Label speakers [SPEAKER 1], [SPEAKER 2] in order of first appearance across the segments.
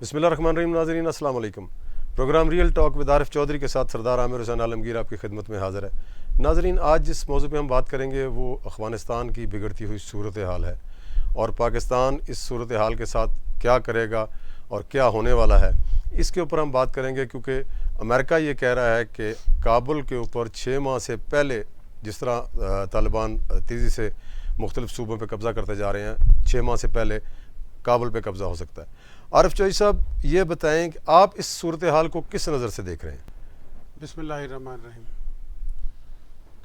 [SPEAKER 1] بسم اللہ الرحمن الرحیم. ناظرین السلام علیکم. پروگرام ریئل ٹاک ود عارف چودھری کے ساتھ سردار عامر حسین عالمگیر آپ کی خدمت میں حاضر ہے. ناظرین, آج جس موضوع پہ ہم بات کریں گے وہ افغانستان کی بگڑتی ہوئی صورتحال ہے اور پاکستان اس صورتحال کے ساتھ کیا کرے گا اور کیا ہونے والا ہے, اس کے اوپر ہم بات کریں گے. کیونکہ امریکہ یہ کہہ رہا ہے کہ کابل کے اوپر 6 ماہ سے پہلے جس طرح طالبان تیزی سے مختلف صوبوں پہ قبضہ کرتے جا رہے ہیں, 6 ماہ سے پہلے کابل پہ قبضہ ہو سکتا ہے. عارف چودھری صاحب, یہ بتائیں کہ آپ اس صورتحال کو کس نظر سے دیکھ رہے ہیں؟
[SPEAKER 2] بسم اللہ الرحمن الرحیم.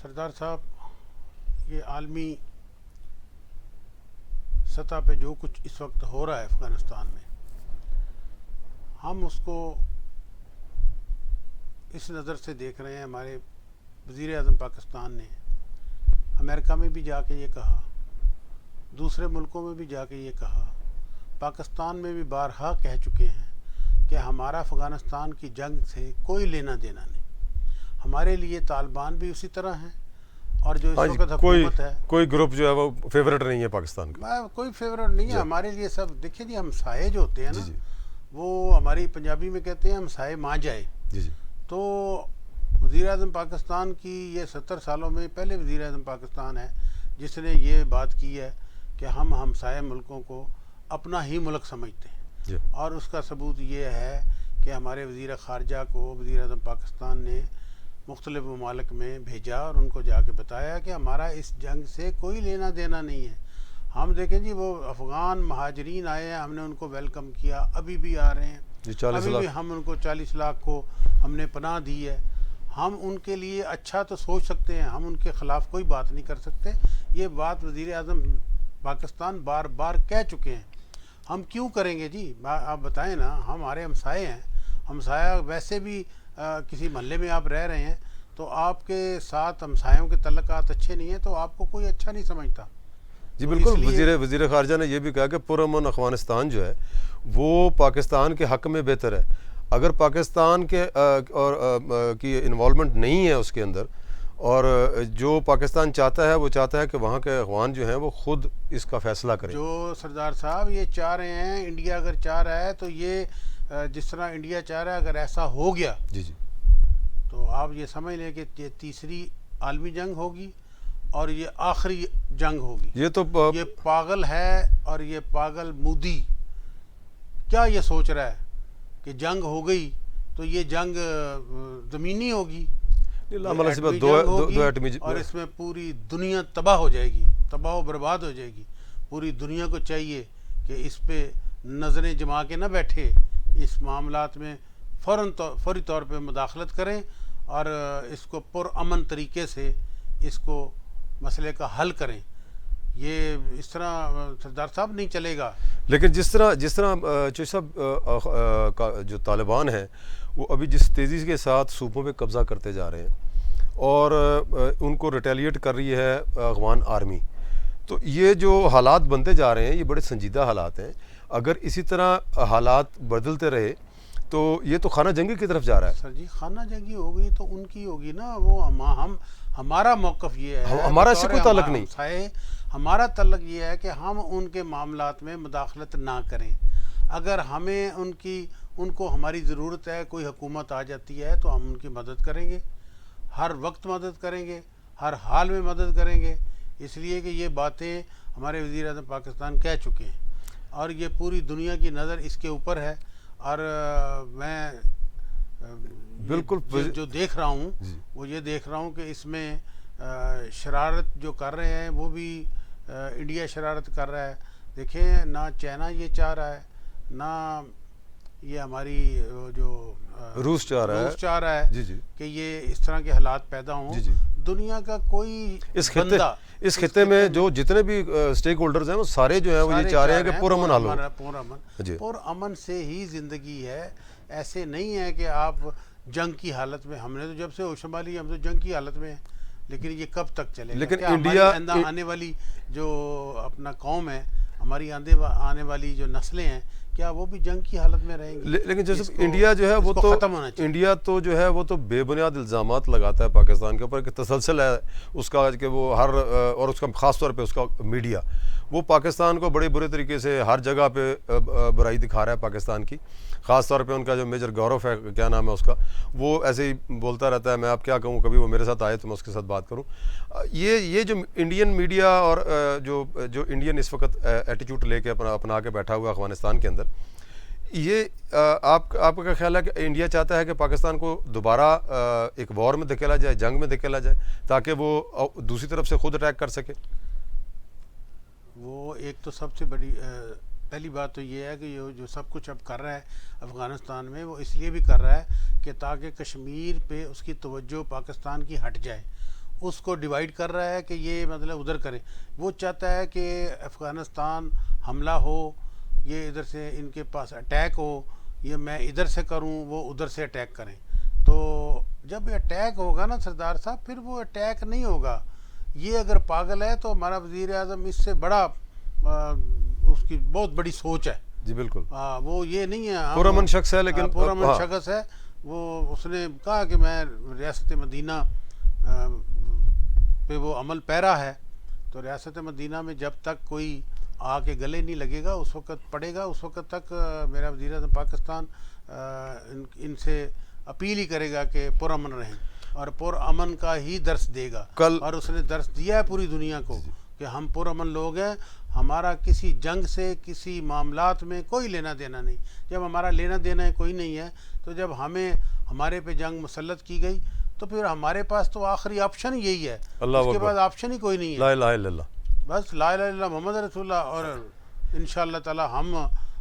[SPEAKER 2] سردار صاحب, یہ عالمی سطح پہ جو کچھ اس وقت ہو رہا ہے افغانستان میں, ہم اس کو اس نظر سے دیکھ رہے ہیں. ہمارے وزیر اعظم پاکستان نے امریکہ میں بھی جا کے یہ کہا, دوسرے ملکوں میں بھی جا کے یہ کہا, پاکستان میں بھی بارہا کہہ چکے ہیں کہ ہمارا افغانستان کی جنگ سے کوئی لینا دینا نہیں. ہمارے لیے طالبان بھی اسی طرح ہیں اور جو اس وقت حکومت ہے,
[SPEAKER 1] کوئی گروپ جو ہے وہ فیورٹ نہیں ہے پاکستان کا,
[SPEAKER 2] کوئی فیورٹ نہیں ہے ہمارے لیے. سب دیکھیں جی, ہمسائے جو ہوتے ہیں نا, وہ ہماری پنجابی میں کہتے ہیں ہمسائے ماں جائے. تو وزیر اعظم پاکستان کی یہ 70 سالوں میں پہلے وزیر اعظم پاکستان ہے جس نے یہ بات کی ہے کہ ہم ہمسائے ملکوں کو اپنا ہی ملک سمجھتے ہیں. اور اس کا ثبوت یہ ہے کہ ہمارے وزیر خارجہ کو وزیر اعظم پاکستان نے مختلف ممالک میں بھیجا اور ان کو جا کے بتایا کہ ہمارا اس جنگ سے کوئی لینا دینا نہیں ہے. ہم دیکھیں جی, وہ افغان مہاجرین آئے ہیں, ہم نے ان کو ویلکم کیا, ابھی بھی آ رہے ہیں, ابھی بھی ہم ان کو 40 لاکھ کو ہم نے پناہ دی ہے. ہم ان کے لیے اچھا تو سوچ سکتے ہیں, ہم ان کے خلاف کوئی بات نہیں کر سکتے. یہ بات وزیر اعظم پاکستان بار بار کہہ چکے ہیں. ہم کیوں کریں گے جی, آپ بتائیں نا. ہمارے ہمسائے ہیں, ہمسایہ ویسے بھی کسی محلے میں آپ رہ رہے ہیں تو آپ کے ساتھ ہمسایوں کے تعلقات اچھے نہیں ہیں تو آپ کو کوئی اچھا نہیں سمجھتا.
[SPEAKER 1] جی بالکل. وزیر خارجہ نے یہ بھی کہا کہ پرامن افغانستان جو ہے وہ پاکستان کے حق میں بہتر ہے. اگر پاکستان کے کی انوالومنٹ نہیں ہے اس کے اندر, اور جو پاکستان چاہتا ہے وہ چاہتا ہے کہ وہاں کے افغان جو ہیں وہ خود اس کا فیصلہ کریں.
[SPEAKER 2] جو سردار صاحب یہ چاہ رہے ہیں, انڈیا اگر چاہ رہا ہے تو یہ جس طرح انڈیا چاہ رہا ہے اگر ایسا ہو گیا تو آپ یہ سمجھ لیں کہ یہ تیسری عالمی جنگ ہوگی اور یہ آخری جنگ ہوگی. یہ پاگل ہے, اور یہ پاگل مودی کیا یہ سوچ رہا ہے کہ جنگ ہو گئی تو یہ جنگ زمینی ہوگی, اور اس میں پوری دنیا تباہ ہو جائے گی, تباہ و برباد ہو جائے گی. پوری دنیا کو چاہیے کہ اس پہ نظریں جما کے نہ بیٹھے, اس معاملات میں فوری طور پہ مداخلت کریں اور اس کو پرامن طریقے سے اس کو مسئلے کا حل کریں. یہ اس طرح سردار صاحب نہیں چلے گا.
[SPEAKER 1] لیکن جس طرح چودھری صاحب جو طالبان ہیں وہ ابھی جس تیزی کے ساتھ صوبوں پہ قبضہ کرتے جا رہے ہیں اور ان کو ریٹیلیٹ کر رہی ہے افغان آرمی, تو یہ جو حالات بنتے جا رہے ہیں یہ بڑے سنجیدہ حالات ہیں. اگر اسی طرح حالات بدلتے رہے تو یہ تو خانہ جنگی کی طرف جا رہا ہے.
[SPEAKER 2] سر جی, خانہ جنگی ہوگی تو ان کی ہوگی نا. وہ ہمارا موقف یہ ہے,
[SPEAKER 1] ہمارا اس سے کوئی تعلق نہیں.
[SPEAKER 2] ہمارا تعلق یہ ہے کہ ہم ان کے معاملات میں مداخلت نہ کریں. اگر ہمیں ان کو ہماری ضرورت ہے, کوئی حکومت آ جاتی ہے تو ہم ان کی مدد کریں گے, ہر وقت مدد کریں گے, ہر حال میں مدد کریں گے. اس لیے کہ یہ باتیں ہمارے وزیر اعظم پاکستان کہہ چکے ہیں اور یہ پوری دنیا کی نظر اس کے اوپر ہے. اور میں
[SPEAKER 1] بالکل
[SPEAKER 2] جو دیکھ رہا ہوں وہ یہ دیکھ رہا ہوں کہ اس میں شرارت جو کر رہے ہیں وہ بھی انڈیا شرارت کر رہا ہے. دیکھیں, نہ چائنا یہ چاہ رہا ہے, نہ یہ ہماری جو
[SPEAKER 1] روس چاہ رہا ہے
[SPEAKER 2] کہ یہ اس طرح کے حالات پیدا ہوں. دنیا کا کوئی
[SPEAKER 1] اس خطے میں جو جتنے بھی اسٹیک ہولڈرز ہیں وہ سارے جو ہیں وہ یہ چاہ رہے ہیں کہ پرامن حال ہو.
[SPEAKER 2] پرامن سے ہی زندگی ہے. ایسے نہیں ہے کہ آپ جنگ کی حالت میں, ہم نے تو جب سے ہوش سنبھالی ہم تو جنگ کی حالت میں ہیں. لیکن یہ کب تک چلے گا؟
[SPEAKER 1] لیکن
[SPEAKER 2] انڈیا آنے والی جو اپنا قوم ہے, ہماری آنے والی جو نسلیں ہیں, کیا وہ بھی جنگ کی حالت میں رہیں گے؟
[SPEAKER 1] لیکن جیسے انڈیا جو ہے وہ تو انڈیا تو جو ہے وہ تو بے بنیاد الزامات لگاتا ہے پاکستان کے اوپر کہ تسلسل ہے اس کا کہ وہ ہر اور اس کا خاص طور پہ اس کا میڈیا وہ پاکستان کو بڑے برے طریقے سے ہر جگہ پہ برائی دکھا رہا ہے پاکستان کی. خاص طور پہ ان کا جو میجر گورو ہے کیا نام ہے اس کا, وہ ایسے ہی بولتا رہتا ہے. میں آپ کیا کہوں, کبھی وہ میرے ساتھ آئے تو میں اس کے ساتھ بات کروں. یہ جو انڈین میڈیا اور جو انڈین اس وقت ایٹیچیوڈ لے کے اپنا کے بیٹھا ہوا افغانستان کے اندر, یہ آپ کا خیال ہے کہ انڈیا چاہتا ہے کہ پاکستان کو دوبارہ ایک وار میں دھکیلا جائے, جنگ میں دھکیلا جائے, تاکہ وہ دوسری طرف سے خود اٹیک کر سکے؟
[SPEAKER 2] وہ ایک تو سب سے بڑی پہلی بات تو یہ ہے کہ جو سب کچھ اب کر رہا ہے افغانستان میں, وہ اس لیے بھی کر رہا ہے کہ تاکہ کشمیر پہ اس کی توجہ پاکستان کی ہٹ جائے. اس کو ڈیوائیڈ کر رہا ہے کہ یہ مطلب ادھر کرے. وہ چاہتا ہے کہ افغانستان حملہ ہو, یہ ادھر سے ان کے پاس اٹیک ہو, یہ میں ادھر سے کروں وہ ادھر سے اٹیک کریں. تو جب یہ اٹیک ہوگا نا سردار صاحب, پھر وہ اٹیک نہیں ہوگا. یہ اگر پاگل ہے تو ہمارا وزیر اعظم اس سے بڑا اس کی بہت بڑی سوچ ہے.
[SPEAKER 1] جی بالکل,
[SPEAKER 2] وہ یہ نہیں ہے
[SPEAKER 1] پرامن شخص ہے, لیکن
[SPEAKER 2] پرامن شخص ہے. وہ اس نے کہا کہ میں ریاست مدینہ پہ وہ عمل پیرا ہے. تو ریاست مدینہ میں جب تک کوئی آ کے گلے نہیں لگے گا اس وقت پڑے گا, اس وقت تک میرا وزیر اعظم پاکستان ان سے اپیل ہی کرے گا کہ پرامن رہیں اور پرامن کا ہی درس دے گا. اور اس نے درس دیا ہے پوری دنیا کو کہ ہم پرامن لوگ ہیں, ہمارا کسی جنگ سے کسی معاملات میں کوئی لینا دینا نہیں. جب ہمارا لینا دینا ہے کوئی نہیں ہے, تو جب ہمارے پہ جنگ مسلط کی گئی تو پھر ہمارے پاس تو آخری آپشن یہی ہے, اس کے بعد آپشن ہی کوئی نہیں ہے.
[SPEAKER 1] لا الہ الا اللہ,
[SPEAKER 2] بس لا الہ الا اللہ محمد رسول اللہ. اور انشاءاللہ تعالی ہم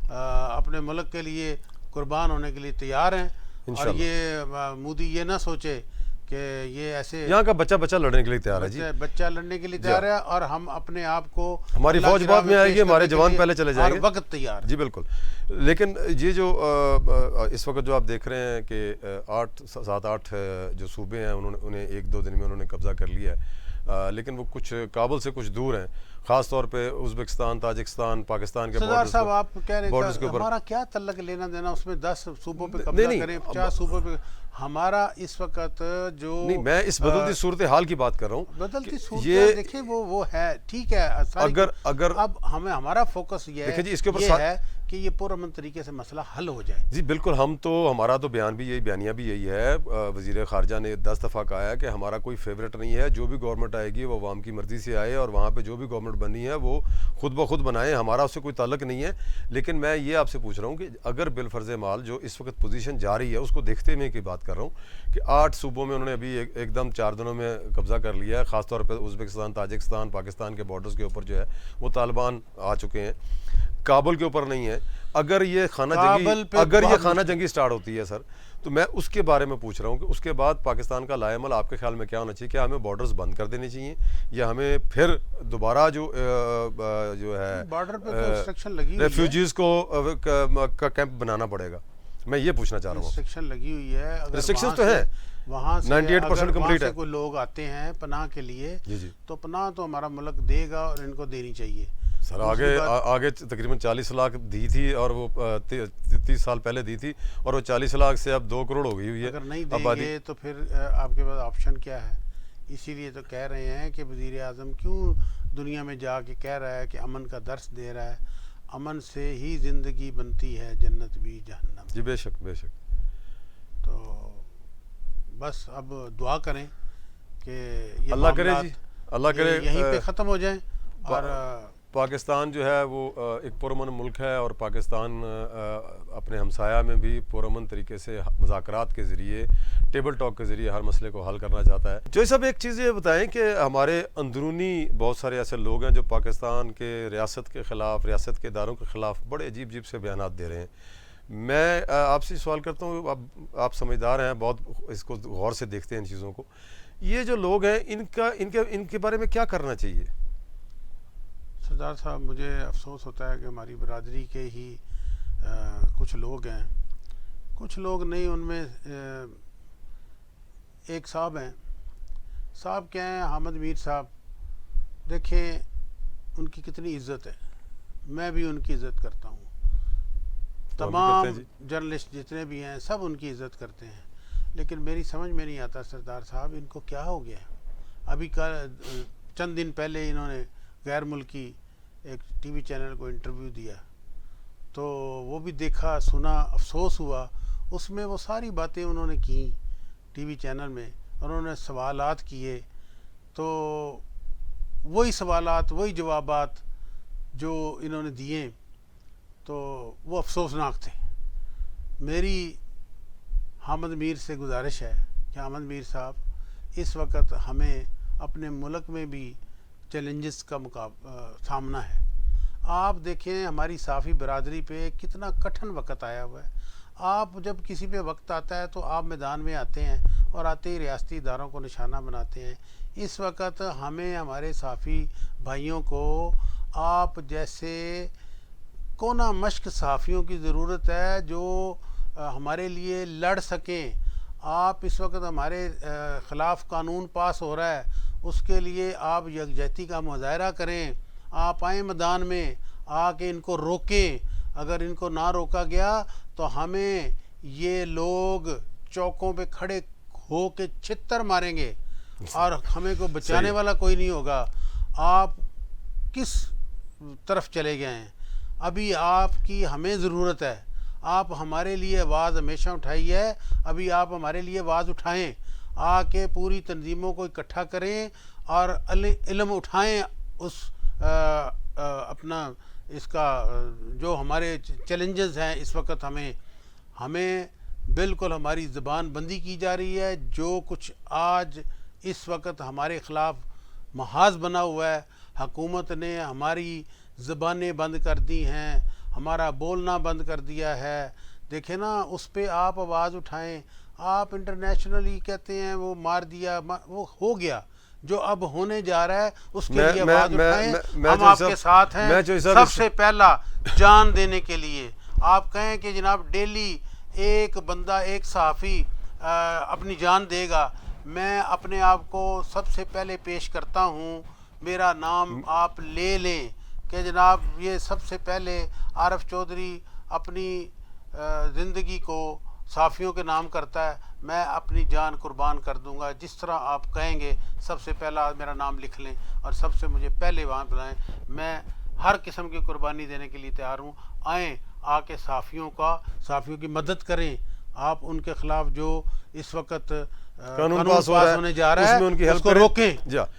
[SPEAKER 2] اپنے ملک کے لیے قربان ہونے کے لیے تیار ہیں. اور یہ مودی یہ نہ سوچے کہ یہ ایسے
[SPEAKER 1] یہاں کا بچہ لڑنے کے لیے تیار ہے. جی
[SPEAKER 2] بچہ لڑنے کے لیے تیار ہے, اور ہم اپنے آپ کو
[SPEAKER 1] ہماری فوج بعد میں آئے گی, ہمارے جوان پہلے چلے جائیں گے,
[SPEAKER 2] وقت تیار.
[SPEAKER 1] جی بالکل. لیکن یہ جو اس وقت جو آپ دیکھ رہے ہیں کہ 7-8 جو صوبے ہیں انہیں 1-2 دن میں انہوں نے قبضہ کر لیا ہے, لیکن وہ کچھ کابل سے کچھ دور ہیں, خاص طور پہ ازبکستان, تاجکستان, پاکستان کے
[SPEAKER 2] سردار صاحب آپ کہہ رہے ہیں ہمارا کیا تعلق لینا دینا اس میں 10 صوبوں پہ قبضہ کریں, 50 صوبوں پہ. ہمارا اس وقت جو
[SPEAKER 1] نہیں, میں اس بدلتی صورتحال کی بات کر رہا ہوں.
[SPEAKER 2] بدلتی صورتحال دیکھیں وہ ہے, ٹھیک ہے,
[SPEAKER 1] اگر
[SPEAKER 2] اب ہمارا فوکس یہ ہے
[SPEAKER 1] جی اس کے اوپر
[SPEAKER 2] کہ یہ پرامن طریقے سے مسئلہ حل ہو جائے.
[SPEAKER 1] جی بالکل, ہمارا تو بیان بھی یہی, بیانیہ بھی یہی ہے. وزیر خارجہ نے 10 دفعہ کہا ہے کہ ہمارا کوئی فیوریٹ نہیں ہے, جو بھی گورنمنٹ آئے گی وہ عوام کی مرضی سے آئے, اور وہاں پہ جو بھی گورنمنٹ بنی ہے وہ خود بخود بنائیں, ہمارا اس سے کوئی تعلق نہیں ہے. لیکن میں یہ آپ سے پوچھ رہا ہوں کہ اگر بالفرض مال جو اس وقت پوزیشن جا رہی ہے اس کو دیکھتے ہوئے کی بات کر رہا ہوں کہ 8 صوبوں میں انہوں نے ابھی ایک دم 4 دنوں میں قبضہ کر لیا ہے, خاص طور پہ ازبکستان, تاجکستان, پاکستان کے بارڈرز کے اوپر جو ہے وہ طالبان آ چکے ہیں, کابل کے اوپر نہیں ہے. اگر یہ خانہ جنگی سٹارٹ ہوتی ہے سر, تو میں اس کے بارے میں پوچھ رہا ہوں کہ اس کے بعد پاکستان کا لائے عمل آپ کے خیال میں کیا ہونا چاہیے؟ کیا ہمیں بارڈرز بند کر دینے چاہیے, یا ہمیں پھر دوبارہ جو ہے
[SPEAKER 2] بارڈر پہ ریسٹرکشن لگی ہوئی ہے,
[SPEAKER 1] ریفیوجیز کا کیمپ بنانا پڑے گا؟ میں یہ پوچھنا چاہ رہا ہوں.
[SPEAKER 2] ریسٹرکشن لگی ہوئی ہے,
[SPEAKER 1] ریسٹرکشنز تو ہیں,
[SPEAKER 2] وہاں سے
[SPEAKER 1] 98% کمپلیٹ ہے.
[SPEAKER 2] کوئی لوگ آتے ہیں پناہ کے لیے,
[SPEAKER 1] جی
[SPEAKER 2] تو پناہ تو ہمارا ملک دے گا اور ان کو دینی چاہیے.
[SPEAKER 1] سر آگے تقریباً 40 لاکھ دی تھی, اور وہ 30 سال پہلے دی تھی, اور وہ 40 لاکھ سے اب 2 کروڑ ہو گئی ہوئی ہے.
[SPEAKER 2] اگر نہیں دیں گے تو پھر آپ کے پاس آپشن کیا ہے؟ اسی لیے تو کہہ رہے ہیں کہ وزیر اعظم کیوں دنیا میں جا کے کہہ رہا ہے کہ امن کا درس دے رہا ہے. امن سے ہی زندگی بنتی ہے, جنت بھی جہنم.
[SPEAKER 1] جی بے شک بے شک.
[SPEAKER 2] تو بس اب دعا کریں کہ یہ
[SPEAKER 1] اللہ کرے, جی اللہ کرے
[SPEAKER 2] یہیں پہ ختم ہو جائیں. اور
[SPEAKER 1] پاکستان جو ہے وہ ایک پرامن ملک ہے, اور پاکستان اپنے ہمسایہ میں بھی پرامن طریقے سے مذاکرات کے ذریعے, ٹیبل ٹاک کے ذریعے ہر مسئلے کو حل کرنا چاہتا ہے. جو سب ایک چیز یہ بتائیں کہ ہمارے اندرونی بہت سارے ایسے لوگ ہیں جو پاکستان کے ریاست کے خلاف, ریاست کے اداروں کے خلاف بڑے عجیب سے بیانات دے رہے ہیں. میں آپ سے سوال کرتا ہوں, آپ سمجھدار ہیں, بہت اس کو غور سے دیکھتے ہیں ان چیزوں کو. یہ جو لوگ ہیں ان کے بارے میں کیا کرنا چاہیے؟
[SPEAKER 2] سردار صاحب مجھے افسوس ہوتا ہے کہ ہماری برادری کے ہی کچھ لوگ ہیں, کچھ لوگ نہیں, ان میں ایک صاحب ہیں. صاحب کیا ہیں؟ حامد میر صاحب. دیکھیں ان کی کتنی عزت ہے, میں بھی ان کی عزت کرتا ہوں. تمام جرنلسٹ جتنے بھی ہیں سب ان کی عزت کرتے ہیں، لیکن میری سمجھ میں نہیں آتا سردار صاحب ان کو کیا ہو گیا۔ ابھی چند دن پہلے انہوں نے غیر ملکی ایک ٹی وی چینل کو انٹرویو دیا، تو وہ بھی دیکھا سنا، افسوس ہوا۔ اس میں وہ ساری باتیں انہوں نے کی ٹی وی چینل میں، انہوں نے سوالات کیے، تو وہی سوالات وہی جوابات جو انہوں نے دیے تو وہ افسوسناک تھے۔ میری حامد میر سے گزارش ہے کہ حامد میر صاحب، اس وقت ہمیں اپنے ملک میں بھی چیلنجز کا سامنا ہے۔ آپ دیکھیں ہماری صحافی برادری پہ کتنا کٹھن وقت آیا ہوا ہے۔ آپ جب کسی پہ وقت آتا ہے تو آپ میدان میں آتے ہیں اور آتے ہی ریاستی اداروں کو نشانہ بناتے ہیں۔ اس وقت ہمیں ہمارے صحافی بھائیوں کو آپ جیسے کونا مشق صحافیوں کی ضرورت ہے جو ہمارے لیے لڑ سکیں۔ آپ اس وقت ہمارے خلاف قانون پاس ہو رہا ہے، اس کے لیے آپ یکجہتی کا مظاہرہ کریں، آپ آئیں میدان میں آ کے ان کو روکیں۔ اگر ان کو نہ روکا گیا تو ہمیں یہ لوگ چوکوں پہ کھڑے ہو کے چھتر ماریں گے اور ہمیں کو بچانے والا کوئی نہیں ہوگا۔ آپ کس طرف چلے گئے ہیں؟ ابھی آپ کی ہمیں ضرورت ہے، آپ ہمارے لیے آواز ہمیشہ اٹھائی ہے، ابھی آپ ہمارے لیے آواز اٹھائیں، آ کے پوری تنظیموں کو اکٹھا کریں اور علم اٹھائیں اس اپنا اس کا جو ہمارے چیلنجز ہیں اس وقت ہمیں بالکل ہماری زبان بندی کی جا رہی ہے۔ جو کچھ آج اس وقت ہمارے خلاف محاذ بنا ہوا ہے، حکومت نے ہماری زبانیں بند کر دی ہیں، ہمارا بولنا بند کر دیا ہے۔ دیکھیں نا، اس پہ آپ آواز اٹھائیں۔ آپ انٹرنیشنلی کہتے ہیں وہ مار دیا، وہ ہو گیا، جو اب ہونے جا رہا ہے اس کے لیے آواز اٹھائیں۔ ہم آپ کے ساتھ ہیں سب سے پہلا جان دینے کے لیے۔ آپ کہیں کہ جناب ڈیلی ایک بندہ ایک صحافی اپنی جان دے گا، میں اپنے آپ کو سب سے پہلے پیش کرتا ہوں، میرا نام آپ لے لیں کہ جناب یہ سب سے پہلے عارف چودھری اپنی زندگی کو صحافیوں کے نام کرتا ہے، میں اپنی جان قربان کر دوں گا، جس طرح آپ کہیں گے سب سے پہلا میرا نام لکھ لیں اور سب سے مجھے پہلے وہاں بلائیں، میں ہر قسم کی قربانی دینے کے لیے تیار ہوں۔ آئیں، آ کے صحافیوں کی مدد کریں۔ آپ ان کے خلاف جو اس وقت قانون پاس ہونے جا رہا ہے اس کو روکیں۔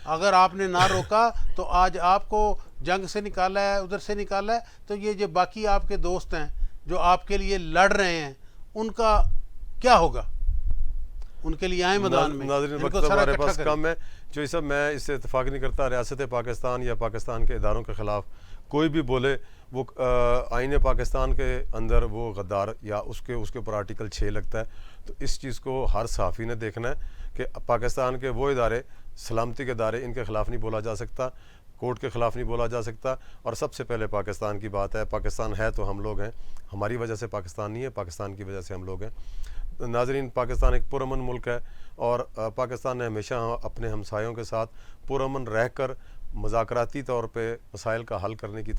[SPEAKER 2] اگر آپ نے نہ روکا تو آج آپ کو جنگ سے نکالا ہے، ادھر سے نکالا ہے، تو یہ جو باقی آپ کے دوست ہیں جو آپ کے لیے لڑ رہے ہیں ان کا کیا ہوگا؟ ان کے لیے آئیں میدان میں۔
[SPEAKER 1] ناظرین، وقت ہمارے پاس کم ہے، جو سب میں اس سے اتفاق نہیں کرتا۔ ریاست پاکستان یا پاکستان کے اداروں کے خلاف کوئی بھی بولے، وہ آئین پاکستان کے اندر وہ غدار یا اس کے اوپر آرٹیکل 6 لگتا ہے۔ تو اس چیز کو ہر صحافی نے دیکھنا ہے کہ پاکستان کے وہ ادارے، سلامتی کے ادارے، ان کے خلاف نہیں بولا جا سکتا، کورٹ کے خلاف نہیں بولا جا سکتا۔ اور سب سے پہلے پاکستان کی بات ہے، پاکستان ہے تو ہم لوگ ہیں، ہماری وجہ سے پاکستان نہیں ہے، پاکستان کی وجہ سے ہم لوگ ہیں۔ ناظرین، پاکستان ایک پرامن ملک ہے اور پاکستان نے ہمیشہ اپنے ہمسایوں کے ساتھ پرامن رہ کر مذاکراتی طور پہ مسائل کا حل کرنے کی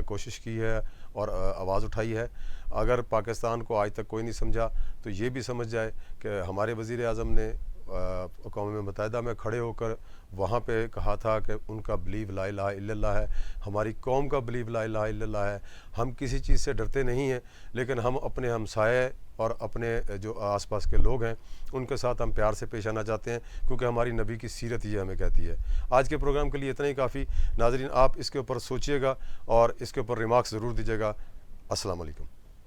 [SPEAKER 1] کوشش کی ہے اور آواز اٹھائی ہے۔ اگر پاکستان کو آج تک کوئی نہیں سمجھا تو یہ بھی سمجھ جائے کہ ہمارے وزیر اعظم نے اقوام متحدہ میں کھڑے ہو کر وہاں پہ کہا تھا کہ ان کا بلیو لا الہ الا اللہ ہے، ہماری قوم کا بلیو لا الہ الا اللہ ہے۔ ہم کسی چیز سے ڈرتے نہیں ہیں، لیکن ہم اپنے ہمسائے اور اپنے جو آس پاس کے لوگ ہیں ان کے ساتھ ہم پیار سے پیش آنا چاہتے ہیں، کیونکہ ہماری نبی کی سیرت یہ ہمیں کہتی ہے۔ آج کے پروگرام کے لیے اتنا ہی کافی۔ ناظرین، آپ اس کے اوپر سوچیے گا اور اس کے اوپر ریمارکس ضرور دیجیے گا۔ السلام علیکم۔